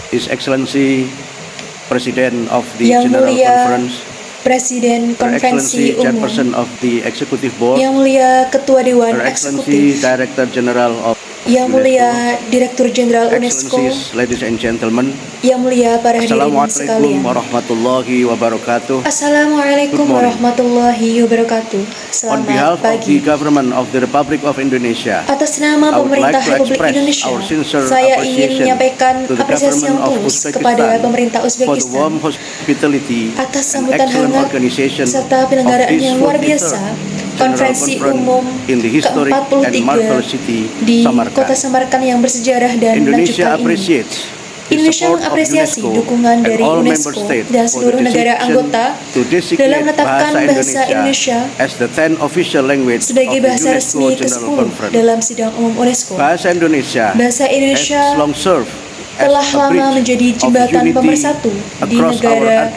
His Excellency President of the Yang General Mulia Conference, Presiden Her Konferensi Excellency Chairperson Umum, of the Executive Board, Yang Mulia Ketua Dewan Her Excellency Eksekutif, Director General of Yang Mulia Direktur Jenderal UNESCO, Excellencies, ladies and gentlemen, Yang Mulia para hadirin Assalamualaikum sekalian. warahmatullahi wabarakatuh. Assalamualaikum Good morning. warahmatullahi wabarakatuh. On Selamat behalf of the pagi. government of the Republic of Indonesia, Atas nama I would like pemerintah to Republik express Indonesia, our sincere saya ingin appreciation menyampaikan to the apresiasi yang government of tulus Uzbekistan kepada pemerintah for the Uzbekistan warm hospitality atas and sambutan excellent hangat organization serta of penyelenggaraan this yang luar 43rd biasa General Konferensi Conference Umum in the historic and ke-43 marvelous city di Samarkand. kota Samarkand yang bersejarah dan Indonesia menakjubkan ini. appreciates the Indonesia support of mengapresiasi UNESCO dukungan and dari all member UNESCO states dan for seluruh the negara decision anggota to designate dalam menetapkan bahasa Indonesia as the 10th official language of sebagai the bahasa UNESCO resmi General ke-10 Conference. dalam sidang umum UNESCO. Bahasa Indonesia Has long served telah lama menjadi jembatan pemersatu di negara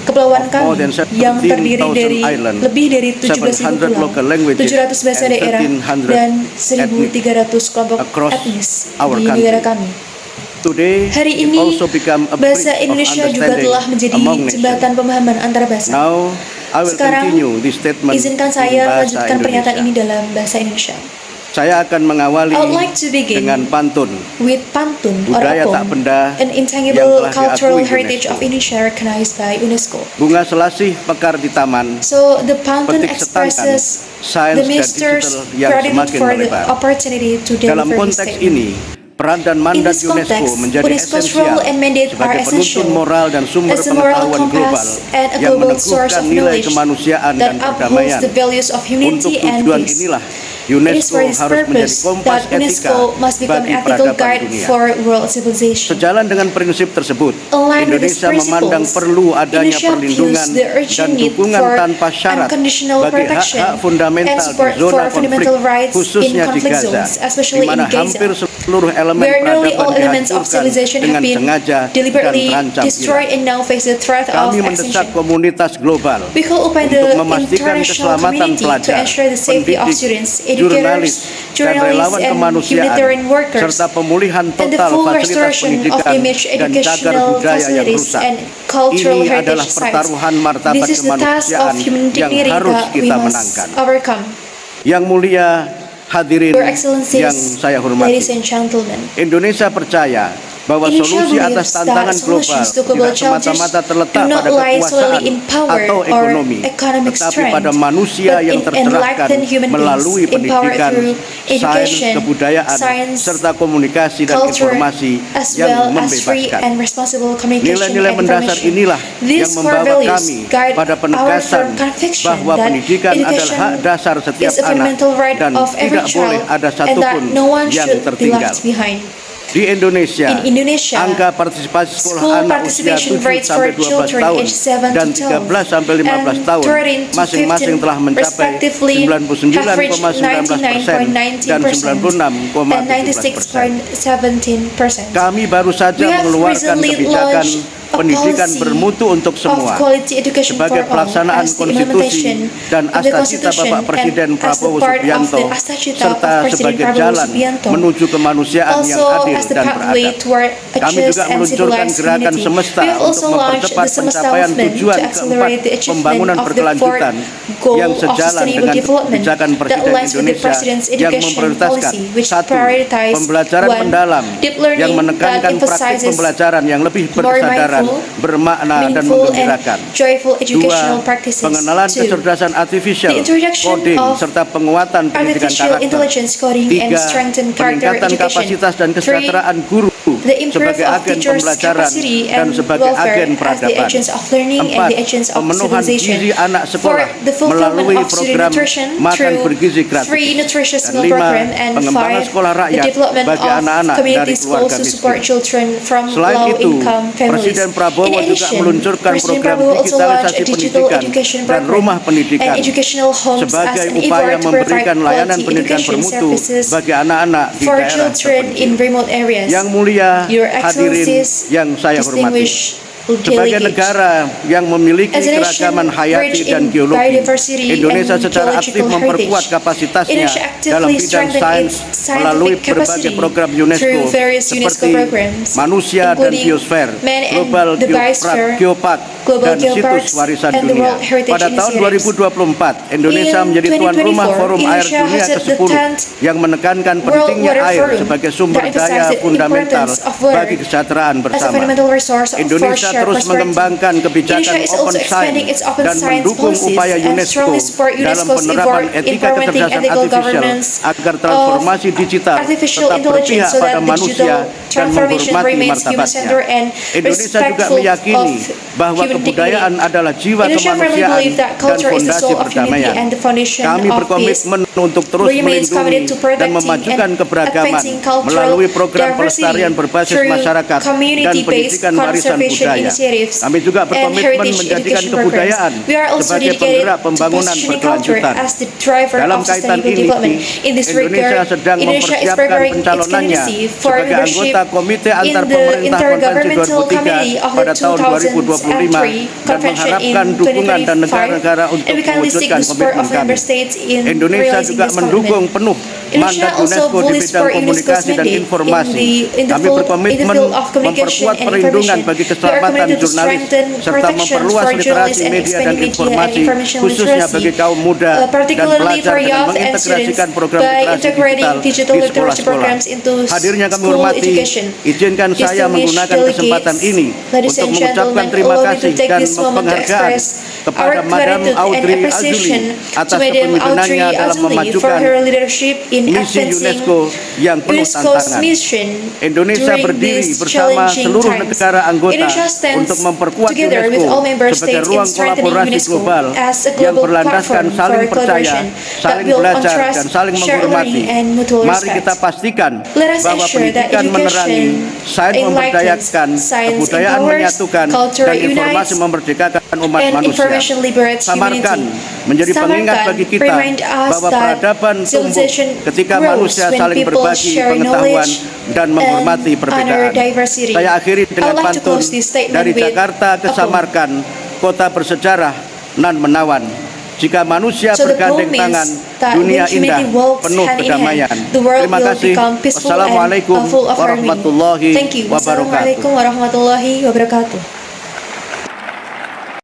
Kepulauan kami yang terdiri dari lebih dari 17.000 pulau, 700 bahasa daerah, dan 1.300 kelompok etnis di negara kami. Hari ini, bahasa Indonesia juga telah menjadi jembatan pemahaman antar bahasa. Sekarang, izinkan saya melanjutkan pernyataan ini dalam bahasa Indonesia. Saya akan mengawali dengan pantun with pantun budaya or tak apom, benda an yang intangible telah cultural diakui heritage UNESCO. of Indonesia recognized by UNESCO. Bunga selasih mekar di taman, So the pantun petik setangkan expresses sains the dan masters digital yang gratitude semakin for the melebar. opportunity to Dalam deliver this konteks statement. ini, peran dan In mandat this UNESCO context, menjadi UNESCO's esensial role and mandate are sebagai penuntun essential moral dan sumber as a moral pengetahuan global compass and a yang global source meneguhkan of nilai knowledge kemanusiaan dan that upholds perdamaian. the values of Untuk humanity and tujuan peace. inilah It is UNESCO for this harus menjadi purpose kompas that etika UNESCO must become bagi an ethical peradaban guide dunia. for world civilization. Sejalan dengan prinsip tersebut, Aligned with these Indonesia memandang principles, perlu adanya Indonesia perlindungan views the dan urgent need dukungan for tanpa syarat unconditional bagi protection hak-hak fundamental and di support zona for konflik, fundamental rights in khususnya di conflict Gaza, zones, especially di mana in Gaza, hampir seluruh elemen where nearly all peradaban elements of dihancurkan civilization have dengan been sengaja dan deliberately terancam destroyed hilang. and now face the threat of Kami mendesak extinction. komunitas global We call upon untuk the memastikan international keselamatan community to pelajar, ensure the safety of pendidik, students, jurnalis, educators, dan relawan journalists, and kemanusiaan, humanitarian workers, serta pemulihan and the total full fasilitas restoration of pendidikan image, dan cagar educational budaya yang facilities, rusak. and cultural Ini heritage adalah sites. pertaruhan martabat This is the task of kemanusiaan human yang dignity harus that we kita must menangkan. overcome. Yang mulia hadirin Your Excellencies, yang saya hormati, ladies and gentlemen, Indonesia percaya bahwa Indonesia solusi believes atas that tantangan global solutions to global tidak challenges semata-mata terletak do not pada lie kekuasaan solely in power atau or ekonomi, economic tetapi strength, pada manusia but yang in tercerahkan enlightened human melalui beings, empowered pendidikan, through sains, education, kebudayaan, science, serta komunikasi dan culture, informasi as yang well as free membebaskan. and responsible communication Nilai-nilai and mendasar information. inilah These yang core membawa values kami guide pada our penegasan firm conviction bahwa that pendidikan adalah education hak dasar setiap is a anak fundamental right dan of every tidak boleh child ada and that satupun no one yang should be tertinggal. left behind. Di Indonesia, In Indonesia, angka partisipasi school sekolah anak usia participation 7 rates for sampai 12 children tahun aged 7 dan to 13 sampai 15 and tahun 13 to masing-masing 15 telah mencapai respectively have reached 99,19% dan 99.19% and 96.17%. 96,17%. Kami baru saja We have mengeluarkan recently kebijakan launched a pendidikan policy bermutu untuk semua of quality education sebagai for all pelaksanaan as the konstitusi implementation dan of the Astacita Constitution Bapak Presiden and as the Prabowo part of Subianto the Astacita of serta Presiden sebagai Prabowo jalan Subianto, menuju kemanusiaan yang also adil as the dan pathway beradab. toward a Kami just juga and meluncurkan civilized gerakan community. semesta We have also untuk launched mempercepat the Semesta pencapaian movement tujuan to accelerate the keempat achievement pembangunan of the berkelanjutan fourth goal yang of sejalan sustainable dengan development kebijakan that Presiden aligns with the Indonesia President's yang education memprioritaskan policy, which satu, prioritize pembelajaran one, mendalam deep learning yang that menekankan praktik emphasizes pembelajaran yang lebih more berkesadaran, mindful, bermakna dan meaningful and menggembirakan. joyful educational Dua, practices. pengenalan Two, kecerdasan artificial, the introduction coding, of serta penguatan pendidikan artificial karakter. intelligence coding and Tiga, strengthen character peningkatan education. kapasitas dan kesejahteraan guru The improve sebagai of agen teachers' pembelajaran capacity dan and sebagai welfare agen as the peradaban. agents of learning and Empat, the agents of pemenuhan civilization. gizi anak For sekolah the fulfillment melalui of student program nutrition makan through bergizi gratis. free nutritious Dan meal lima, program, and pengembangan five, sekolah the rakyat development bagi of anak-anak community dari schools keluarga to support miskin. children from Selain itu, low-income families. Presiden Prabowo In juga addition, meluncurkan Presiden program Prabowo also launched a digitalisasi digital pendidikan education dan program rumah pendidikan and educational homes sebagai as an upaya effort to provide memberikan layanan quality pendidikan education bermutu services bagi anak-anak di for daerah children terpencil. in remote areas. Yang mulia Your hadirin Excellencies, yang saya hormati, distinguished Sebagai negara yang memiliki As a nation keragaman hayati rich dan in geologi, biodiversity Indonesia and secara aktif geological memperkuat heritage, kapasitasnya Indonesia dalam actively bidang strengthened sains its melalui scientific berbagai capacity program UNESCO through various UNESCO seperti programs, Manusia dan including Biosfer, Man and Global the Biosphere, Geopark, Global dan Situs Geoparks, Warisan and the Dunia. World Heritage Pada tahun Initiatives. 2024, Indonesia In menjadi tuan rumah 2024, Forum Air Indonesia Dunia hosted the ke-10 10th yang menekankan World pentingnya Water air Forum sebagai sumber that daya emphasized the fundamental importance of water bagi kesejahteraan as a bersama. fundamental resource for Indonesia shared terus prosperity. mengembangkan kebijakan Indonesia is open also expanding science its open dan science mendukung policies upaya and UNESCO strongly support dalam UNESCO's penerapan effort etika implementing kecerdasan ethical artifisial governance agar of transformasi digital artificial tetap intelligence berpihak so pada that manusia digital dan transformation menghormati remains martabatnya. human-centered and Indonesia juga respectful meyakini of bahwa human kebudayaan dignity. adalah jiwa Indonesia firmly kemanusiaan believe that dan culture is the fondasi soul of unity perdamaian. and the foundation Kami of peace. berkomitmen untuk terus Remains committed to melindungi dan protecting memajukan and keberagaman advancing cultural melalui program diversity pelestarian berbasis through masyarakat dan community-based pendidikan warisan conservation budaya. initiatives Kami juga and berkomitmen heritage menjadikan education kebudayaan programs. We are also sebagai dedicated penggerak to pembangunan positioning culture berkelanjutan. as the driver Dalam of kaitan sustainable ini, development. In this Indonesia regard, sedang Indonesia is mempersiapkan preparing its pencalonannya candidacy for sebagai leadership anggota Komite in Antar the Pemerintah Konferensi Intergovernmental Committee 2003 of the pada tahun 2025 2003 dan Convention in mengharapkan dukungan dan 2025, negara-negara untuk and we kindly seek mewujudkan the support komitmen of member kami. states in Indonesia realizing juga this mendukung commitment. penuh Indonesia mandat also UNESCO di fully bidang support UNESCO's komunikasi dan mandate informasi. in the Kami field berkomitmen of communication memperkuat and perlindungan information. bagi We are keselamatan committed to jurnalis strengthen serta protection memperluas for literasi journalists and media dan expanding media and informasi information khususnya bagi literacy, kaum muda dan particularly pelajar for dengan youth and mengintegrasikan students program by literasi integrating digital digital di literacy sekolah-sekolah. programs into Hadirnya kami school hormati, education. izinkan saya menggunakan kesempatan ini Ladies untuk and mengucapkan gentlemen, terima allow me kasih to take dan this moment to penghargaan express kepada our Madam gratitude and Audrey appreciation Azoulay to atas Madam Audrey kepemimpinannya dalam Azoulay for memajukan her leadership in misi advancing UNESCO yang penuh UNESCO's tantangan. mission Indonesia during berdiri these bersama challenging seluruh times. negara anggota Indonesia stands untuk memperkuat together with all member UNESCO sebagai states in ruang strengthening kolaborasi UNESCO global as a yang global berlandaskan platform saling for percaya, collaboration that saling built on belajar trust, dan saling shared menghormati. learning, and mutual Mari respect. kita pastikan Let us bahwa ensure that pendidikan menerangi, education sains enlightens, memberdayakan, science kebudayaan empowers, menyatukan, culture dan informasi unites, memerdekakan umat and manusia. information liberates Samarkan humanity. menjadi pengingat Samarkan bagi kita remind us bahwa that peradaban tumbuh civilization ketika grows manusia when saling people berbagi share pengetahuan knowledge dan menghormati and perbedaan. honor diversity. Saya akhiri I dengan would like to pantun close this statement dari with Jakarta ke a poem. Samarkand, kota bersejarah nan menawan. Jika manusia So the bergandeng poem tangan, means that dunia when humanity indah, walks penuh hand in kedamaian. hand, the world Terima will kasih. become peaceful Wassalamualaikum and full of harmony. warahmatullahi Thank you. wabarakatuh. Wassalamualaikum warahmatullahi wabarakatuh.